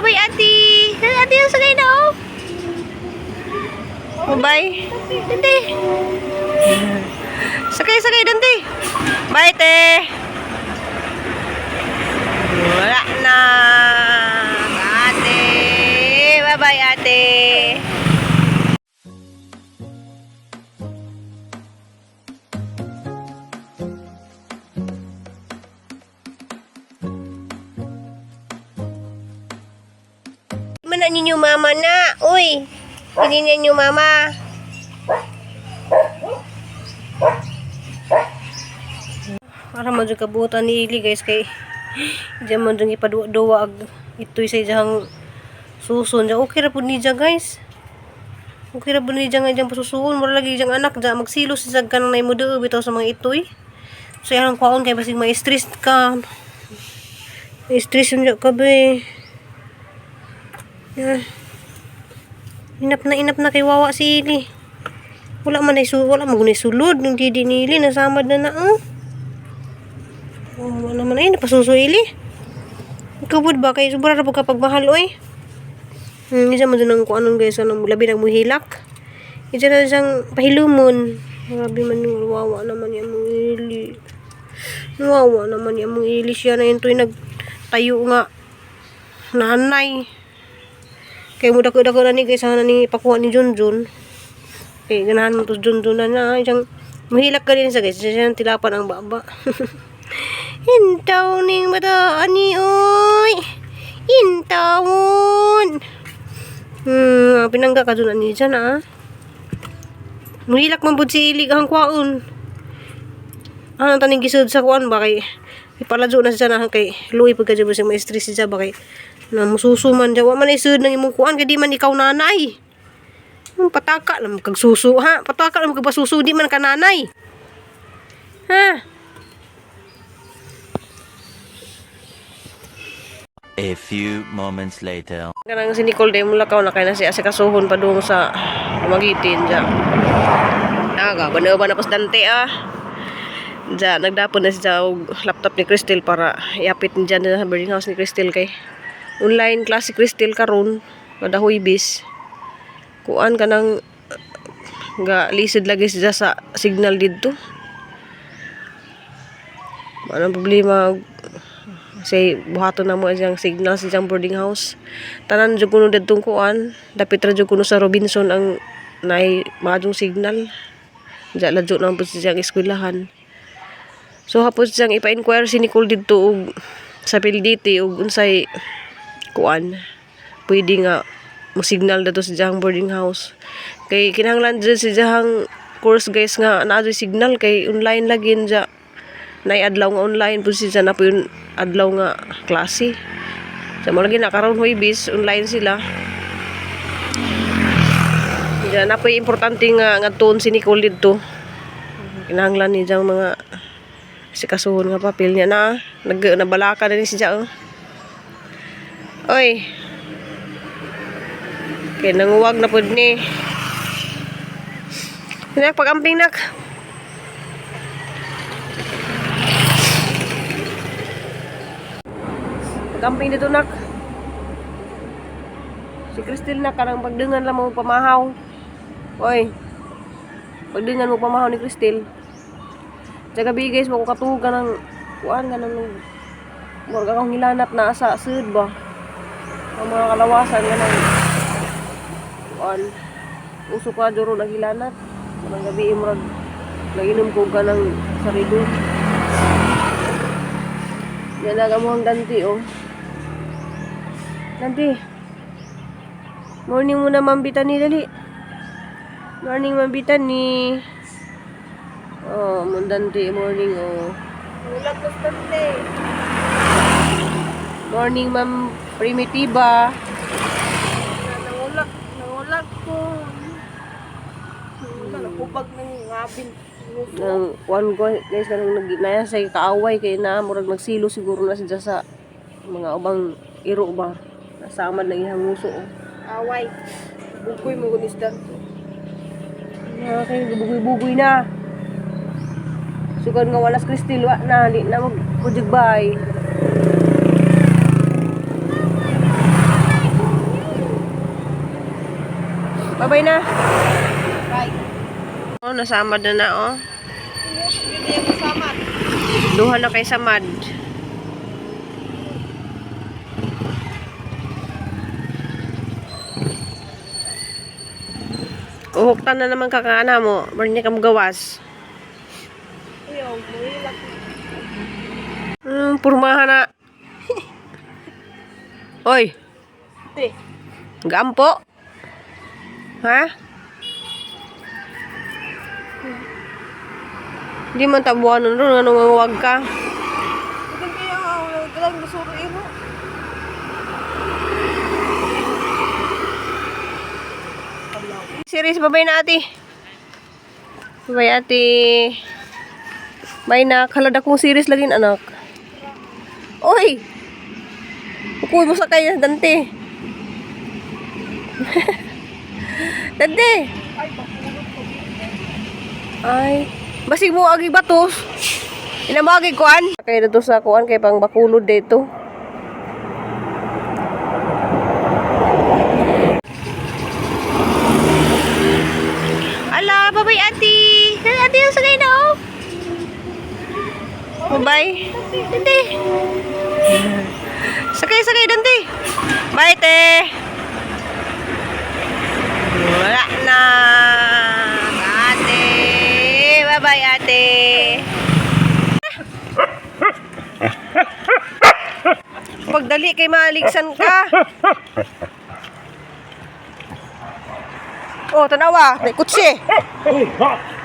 Bye-bye, ate. Ate, yung sagay na, oh. Bye-bye. Dante. Sakay, Dante. Bye, te. Wala na. Ate. Bye-bye, ate. Mana ninyo mama na? Uy. Hindi ninyo mama. Para mo dyan kabutan ni Ili guys kay dyan mo dyan ipaduwa ito'y sa dyan susun dyan. Okay ra po ni dyan guys. Okay ra po ni dyan nga dyan pasusuon. Mura lagi dyan anak dyan magsilos sa dyan ka nang naimudo bitaw sa mga ito'y. So yan ang kwaon kay basig ma-stress ka. Ma-stress yun dyan ka be. Yan. Inap na kay wawa si Ili. Wala man sulod ng didi ni Ili nasamad na oh. Oh, naman ay napasuso Ili. Ikaw bud ba kay sobra ra pud kapag mahal oy. Isa man dun ang kuanon guys anong labi nang muhilak. Isa na siyang pahilumon. Grabe man yung wawa naman yung mong Ili. Wawa naman yung mong Ili siya na yun to'y nagtayo nga nanay. Kaya mo dako na ni guys sana ni pakuha ni Junjun. Eh ganahan mo to Junjun na isang mahilak ka rin sa guys. Siya tilapan ang baba. Hintaw ning bata ani oy. Hintawon. Pinangga ka dun ani dyan ah. Mahilak man pud si Ili ang kwaon. Ano taning gisod sa kuan ba kay ipaladyo na siya na kay luwi pagka dyan sa mga stress siya ba kay na mususuman dyan. Wa man isud ng imong kuan kay di man ikaw nanay. Pataka lang kagsusu ha. Pataka lang kagpasusu di man ka nanay. Ha? A few moments later. Kanang si Nicole day mula kaw na kay na si asikasuhon pa dong sa magitin dyan. Banaw ba na pas Dante ah. Dyan, nagdapon na siya og laptop ni Crystal para iapit dyan sa boarding house ni Crystal kay online class si Crystal karon kada huybis. Kuan ka nang ga lisod lagi siya sa signal dito. Anong problema say buhaton na mo siyang signal sa siyang boarding house. Tanan jud kuno didtong kuan, dapit ra jud kuno sa Robinson ang nay maadong signal. Diya ladyo na po siyang eskwelahan. So hapon siyang ipa-inquire si Nicole didto og sa PLDT og unsay kuan pwede nga mo signal dato sa siyang boarding house. Kay kinahanglan jud sa siyang course guys nga naa signal kay online lagi diya. Nay adlaw nga online po siya na po yung adlaw nga klase. Sa mga lagi nakaroon huibis, online sila. Diyan na po yung importante nga tuon si Nicole dito. Kinahanglan ni diyang mga sikasuhon nga papel niya na. Nabalaka na ni siya. Oy. Kaya nanguwag na po ni. Nak, pag-amping nak. Camping dito nak. Si Crystal nak karang pagdengan lang mo pamahaw. Oy. Pagdengan mo pamahaw ni Crystal. Jaga bi guys mo ko katugan ng kuan ganang murag akong hilanat na asa sud ba. Ang mga kalawasan ganang kuan. Uso ka duro naghilanat. Mga gabi murag naginom ko ganang sarilo. Yan na mo ang Dante oh. Dante. Morning muna mambitan ni dali. Morning mambitan ni. Oh, Dante morning oh. Ulag ko Dante. Morning Ma'am Primitiva. Nangulag ko. Nakupag ng ngabin. Nang one ko guys kanang naginaya sa kaaway kay na murag nagsilo siguro na siya sa mga ubang iro ba. Nasamad na ihang nguso oh. Away. Bugoy mo gunis dan. Okay, bugoy na. Sugod nga walas Crystal wa na di na magkujigbay. Babay na. Right. Oh, nasamad na na, oh. Hindi ako samad. Duha na kay samad. Uhuktan na naman kakana mo. Marni ka mo gawas. Ayaw, buhilag. Purmahan na. Oy, Te. gampo. Ha? Hindi man tabuan nun ron. Anong wag ka? Ito kaya ako, galang basuro iro. Series, babay na ate. Babay ate. Bay na, kalad akong series lagi anak. Oy! Ukuy mo sa kanya, Dante. Dante! Ay, basig mo agi batos. Inamagi kuan. Kaya dito sa kuan, kay pang bakulod dito. Ala, babay ate. Ate yung sagay na oh. Bye. Dante. Sakay, Dante. Bye, te. Wala na. Ate. Bye-bye, ate. Pagdali kay maligsan ka. Oh, tanawa. May kutsi.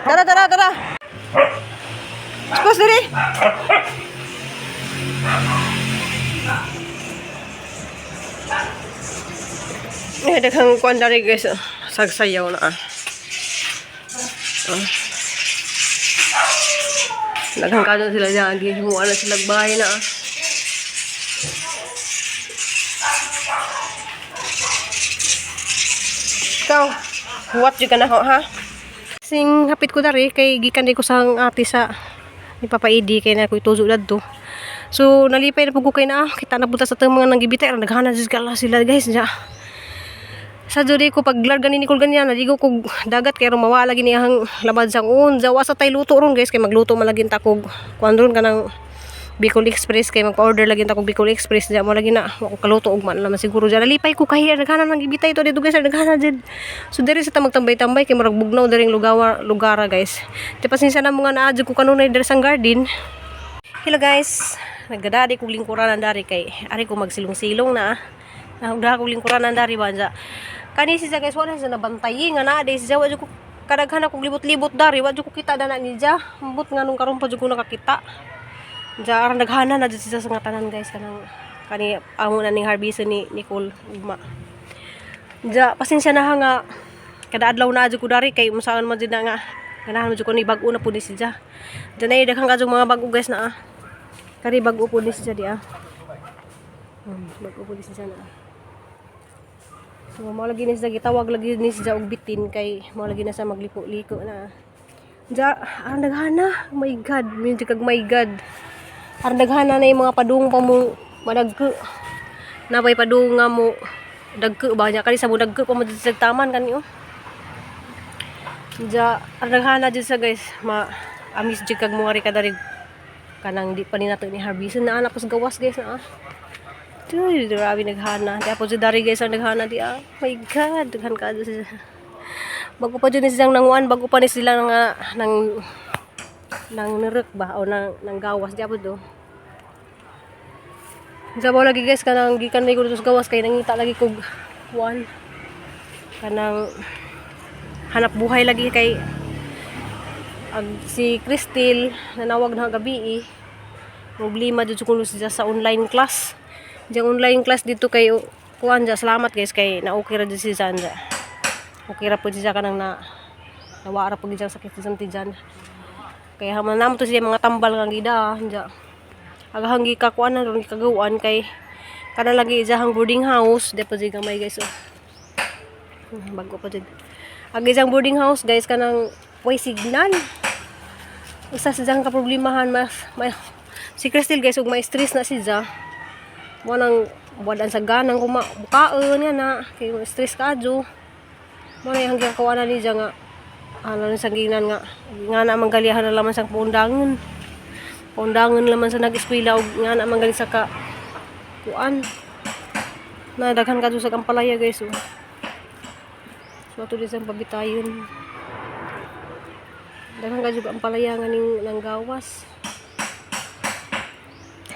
Tara. Spos diri. Daghang kuan dari guys. Sagsayaw na ah. Daghang kadto sila diyan. Di mo ana sila bahay na ah. Ikaw, what you gonna ha? Sing hapit ko dari kay gikan di ko sang ate sa ni Papa Edi kay na ko ituzo dadto. So nalipay na pug ko kay na kita na punta sa tong mga nanggibitay naghana jud kala sila guys ja. Sa jud ko pag largan ni Nicole ganyan naligo ko dagat kay mawala gini ang labad sang jawa sa tay luto ron guys kay magluto man lagi ta kog kuan ron kanang Bicol Express kay magpa-order lagi ta kog Bicol Express ja mo lagi na ako kaluto og man naman siguro ja nalipay ko kay naghana nang gibitay to dito guys naghana jud. So diri sa ta magtambay-tambay kay murag bugnaw diring lugara guys. Di pasinsa na mga naa jud ko kanunay diri sang garden. Hello guys, nagdadari kog lingkuran dari kay ari ko magsilong-silong na. Nagdadari kog lingkuran dari banja. Kani siya guys wala siya nabantayi nga na day siya wa jud ko kadaghan kog libot-libot dari wa jud ko kita dana ni ja. Ambot nganong karon pa jud ko nakakita. Ja aran naghana na jud siya sa nga tanan guys kanang kani amo na ning harvest ni Nicole ugma. Ja pasensya na ha nga kada adlaw na jud ko dari kay musaon man jud na nga ganahan jud ko ni bag-o na pud ni siya. Ja nay daghang kajong mga bag-o guys na ah. Kari bag-o pud ni siya di ah. Bag-o pud ni siya na. So mo lagi ni siya gitawag lagi ni siya og bitin kay mo lagi na sa maglipo-liko na. Ja aran daghana, oh my god, medyo kag my god. Aran daghana na yung mga padung pa mo madagko. Napay padung nga mo dagko ba nya kani sa mo dagko pa mo sa taman kani oh. Ja aran daghana jud sa guys, amis jud kag mo ari kadari kanang di pa ni nato ni harvest na anak sa gawas guys na ah. Tuy, grabe naghana. Di apo jud dari guys ang naghana di ah. Oh my god, daghan ka siya. Bago pa jud ni silang nanguan, bago pa ni sila nang nirek ba o nang gawas di apo do. Sabaw lagi guys kanang gikan ni ko sa gawas kay nangita lagi kog kuan. Kanang hanap buhay lagi kay si Crystal nanawag na gabi problema jud kuno siya sa online class. Diyan online class dito kay kuan ja salamat guys kay na okay ra jud si Janja. Okay ra pud siya kanang nawara pud siya sakit sa tiyan. Kaya haman namo to siya mga tambal nga gida ja. Agahang gikakuan na ron gikagawan kay kana lagi ijahang boarding house depo jud gamay guys oh. Bago pa jud. Ag ijang boarding house guys kanang way signal. Usa sa jang ka problemahan si Crystal guys ug may stress na siya. Mo nang wadan sa ganang bukaon yan na kay stress kadyo. Mo na hanggang kawana ni nga ano sa ginan nga na manggalihan na laman sa paundangan. Paundangan laman sa nag-eskwela og nga na manggali sa ka kuan. Na daghan kadto sa kampalaya guys. Oh. So ato din sa pabitayon. Daghan kadto ang palaya nga ning gawas.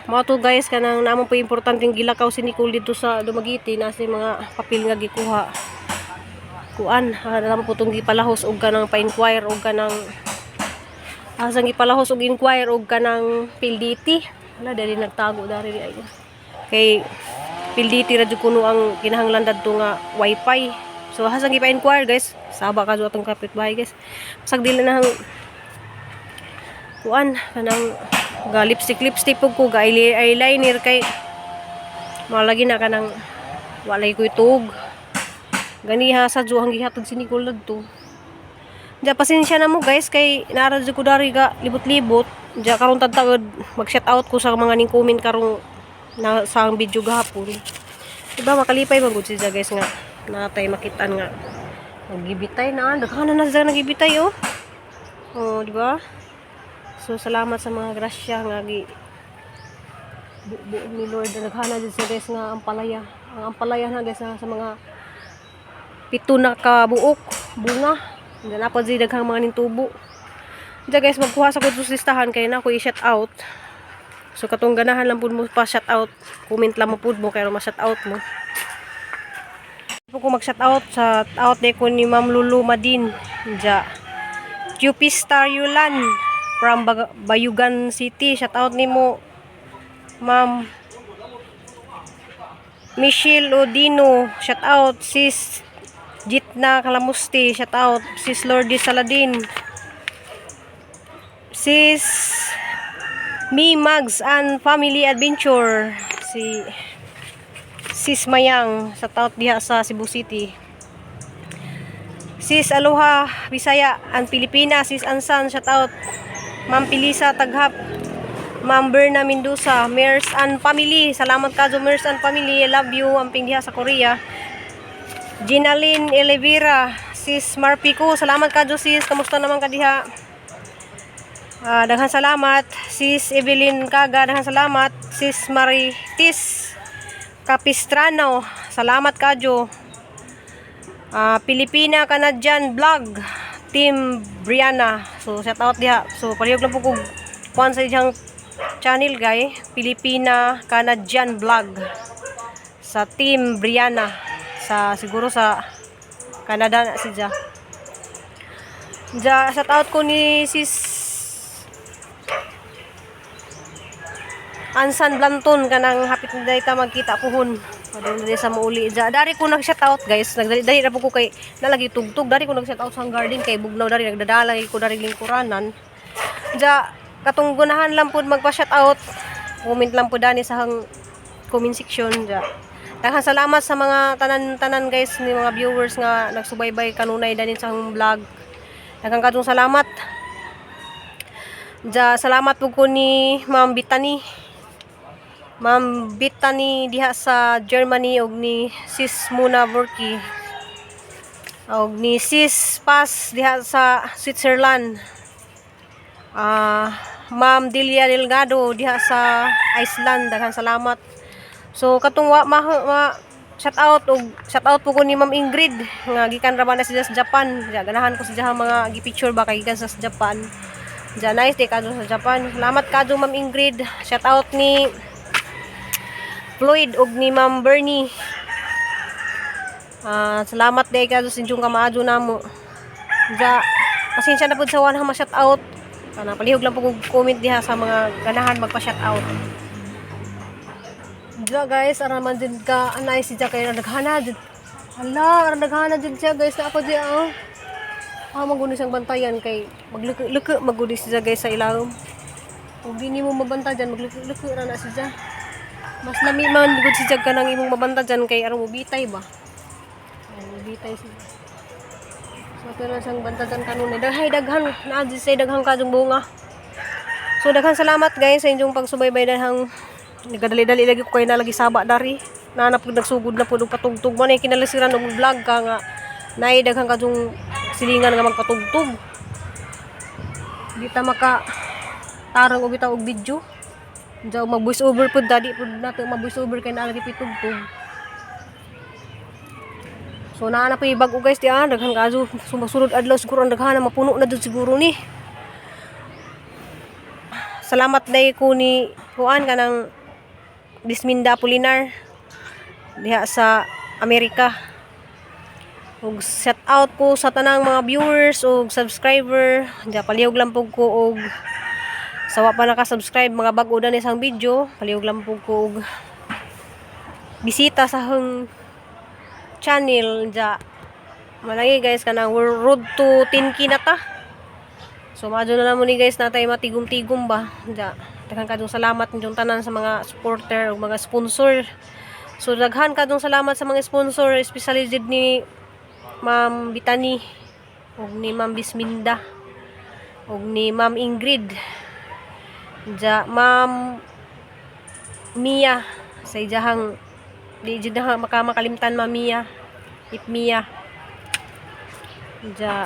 Mao to guys kanang naman po importanteng gilakaw si Nicole dito sa Dumaguete na si mga papel nga gikuha. Kuan, naman po itong gipalahos og kanang pa-inquire og kanang asang gipalahos og inquire og kanang PLDT. Wala dali nagtago dari ay. Kay PLDT ra jud kuno ang kinahanglan dadto nga wifi. So hasang gipa-inquire guys, saba ka jud atong kapitbahay guys. Pasag dili na hang kuan kanang ga lipstick pug ko ga eyeliner kay malagi na kanang walay ko itug ganiha sa jo hang gihatod si Nicole dito. Ja pasensya na mo guys kay naara jud ko dari ga libot-libot. Ja karon tagtawod mag-shout out ko sa mga ning comment karong na sa video gahapon. Diba makalipay man gud siya guys nga natay makitaan nga nagibitay na daghan na siya nagibitay oh. Oh, di ba? So salamat sa mga grasya nga gi ni Lord na naghana dito sa guys nga ampalaya. Ang ampalaya na guys sa mga 7 na ka buok bunga. Diyan na po di daghang mga nintubo. Diyan guys magkuha sa kudus listahan kay na ko i-shout out. So katong ganahan lang pud mo pa shout out. Comment lang mo pud mo kay ma-shout out mo. Ko mag-shout out sa out day ko ni Ma'am Lulu Madin. Diyan. QP Star Yulan from Bayugan City. Shout out nimo Ma'am Michelle Odino. Shout out sis Jitna Kalamusti. Shout out sis Lordy Saladin. Sis Mi Mags and Family Adventure. Si Sis Mayang. Shout out diha sa Cebu City. Sis Aloha Bisaya and Pilipinas. Sis Ansan. Shout out Ma'am Pilisa Taghap, Ma'am Berna Mendoza, Mers and Family. Salamat kadto Mers and Family. I love you. Amping diha sa Korea. Ginaline Elevira, Sis Marpico. Salamat kadto sis. Kamusta naman ka diha? Daghan salamat. Sis Evelyn Kaga, daghan salamat. Sis Maritis Capistrano, salamat kadto. Pilipina Canadian Vlog Team Brianna. So shout out diha. So palihog lang po ko kuan sa iyang channel guys. Pilipina Canadian Vlog sa Team Brianna. Sa siguro sa Canada na siya. Ja shout out ko ni sis Ansan Blanton kanang hapit na dayta magkita pohon. Padung dali sa mauli. Dari ko nag-shout out guys. Nagdali na po ko kay nalagi tugtog. Dari ko nag-shout out sa garden kay bugnaw dari nagdadala ko dari lingkuranan. Ja katong gunahan lang po magpa-shout out. Comment lang po dani sa hang comment section ja. Daghang salamat sa mga tanan-tanan guys ni mga viewers nga nagsubaybay kanunay dani sa hang vlog. Daghang kadtong salamat. Ja salamat po ko ni Ma'am Bitani diha sa Germany og ni Sis Muna Burki og ni Sis Paz diha sa Switzerland. Ma'am Delia Delgado diha sa Iceland. Daghang salamat. So katong shout out po ko ni Ma'am Ingrid nga gikan ra man siya sa Japan. Ganahan ko siya mga gi-picture ba kay gikan sa Japan. Nice day kadto sa Japan. Salamat kadto Ma'am Ingrid. Shout out ni Floyd og ni Ma'am Bernie. Salamat day kadto sa inyong kamaadyo namo. Pasensya na pud sa wala ma-shout out. Kana palihog lang po kog comment diha sa mga ganahan magpa-shout out. Guys, ara man jud ka anay siya kay naghana jud. Hala, ara naghana jud siya guys na ako diha. Maguni siyang bantayan kay magluko magudi siya guys sa ilawom. Ug di nimo mabantayan magluko ra na siya. Mas lami man gud siya kanang imong mabantayan kay aron mobitay ba. Mobitay siya. So pero sang bantayan kanunay daghan na say daghang kadong bunga. So daghan salamat guys sa inyong pagsubaybay daghang nagadali-dali lagi ko kay nalagi saba dari. Nanap nagsugod na pud og patugtog man ay kinalasiran og vlog ka nga nay daghang kadtong silingan nga magpatugtog. Di ta maka tarang og bitaw og video. Diya mag voice over pud dadi pud nato mag voice over kay naa lagi pitugtog. So naa na pa bag-o guys di daghan kaso sumasulod adlaw siguro ang daghan mapuno na jud siguro ni. Salamat day ko ni kuan kanang Bisminda Apolinar diha sa Amerika. Ug shout out ko sa tanang mga viewers ug subscriber. Diya palihog lang pug ko og sawa pa naka-subscribe mga bag-o na isang video, palihog lang pug ko og bisita sa hung channel diya. Malagi guys kanang road to 10K na ta. So madyo na namon ni guys natay matigom-tigom ba. Diya daghan kadtong salamat ninyong tanan sa mga supporter ug mga sponsor. So daghan kadtong salamat sa mga sponsor, especially jud ni Ma'am Bitani ug ni Ma'am Bisminda ug ni Ma'am Ingrid. Ja Ma'am Mia sa ijahang di jud na makamalimtan Ma'am Mia. Mia. Ja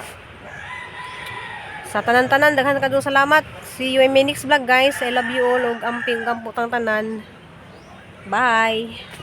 sa tanan-tanan daghan kadtong salamat. See you in my next vlog guys. I love you all ug amping kamputang tanan. Bye.